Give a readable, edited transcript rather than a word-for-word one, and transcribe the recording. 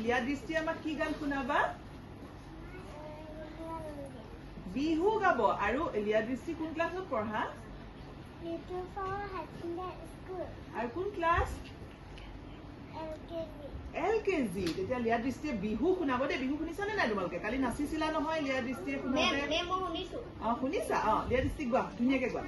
লিয়া দৃষ্টি আমাক কি গান শুনাবা বিহু গাব আৰু লিয়া দৃষ্টি কোন ক্লাছত পঢ়া আৰু কোন ক্লাছ LKG তেতিয়া লিয়া দৃষ্টিয়ে বিহু শুনাব দে বিহু শুনিছানে নাই তোমালোকে কালি নাচিছিলা নহয় লিয়া দৃষ্টিয়ে শুনাতে শুনিছা লিয়া দৃষ্টি গোৱা ধুনীয়াকে গোৱা